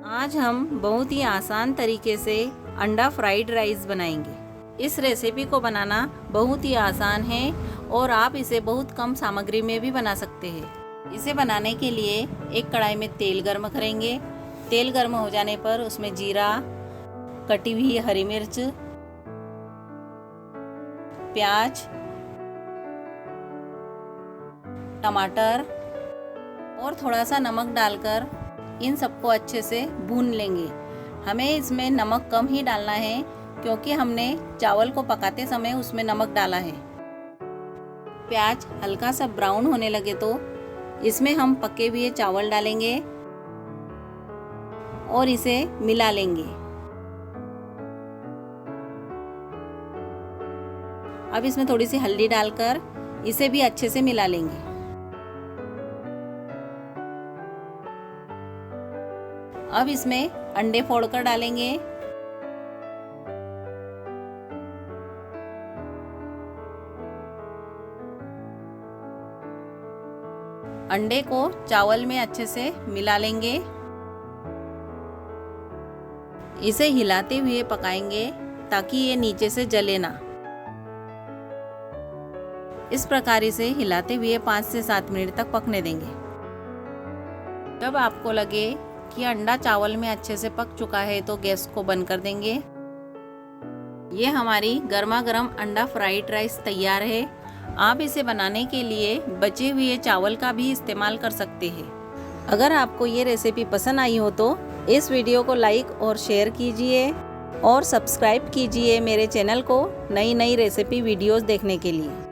आज हम बहुत ही आसान तरीके से अंडा फ्राइड राइस बनाएंगे। इस रेसिपी को बनाना बहुत ही आसान है और आप इसे बहुत कम सामग्री में भी बना सकते हैं। इसे बनाने के लिए एक कढ़ाई में तेल गर्म करेंगे। तेल गर्म हो जाने पर उसमें जीरा, कटी हुई हरी मिर्च, प्याज, टमाटर और थोड़ा सा नमक डालकर इन सबको अच्छे से भून लेंगे। हमें इसमें नमक कम ही डालना है क्योंकि हमने चावल को पकाते समय उसमें नमक डाला है। प्याज हल्का सा ब्राउन होने लगे तो इसमें हम पके हुए चावल डालेंगे और इसे मिला लेंगे। अब इसमें थोड़ी सी हल्दी डालकर इसे भी अच्छे से मिला लेंगे। अब इसमें अंडे फोड़कर डालेंगे। अंडे को चावल में अच्छे से मिला लेंगे। इसे हिलाते हुए पकाएंगे ताकि ये नीचे से जले ना। इस प्रकार इसे हिलाते हुए 5 से 7 मिनट तक पकने देंगे। जब आपको लगे कि अंडा चावल में अच्छे से पक चुका है तो गैस को बंद कर देंगे। ये हमारी गर्मा गर्म अंडा फ्राइड राइस तैयार है। आप इसे बनाने के लिए बचे हुए चावल का भी इस्तेमाल कर सकते हैं। अगर आपको ये रेसिपी पसंद आई हो तो इस वीडियो को लाइक और शेयर कीजिए और सब्सक्राइब कीजिए मेरे चैनल को नई नई रेसिपी वीडियोस देखने के लिए।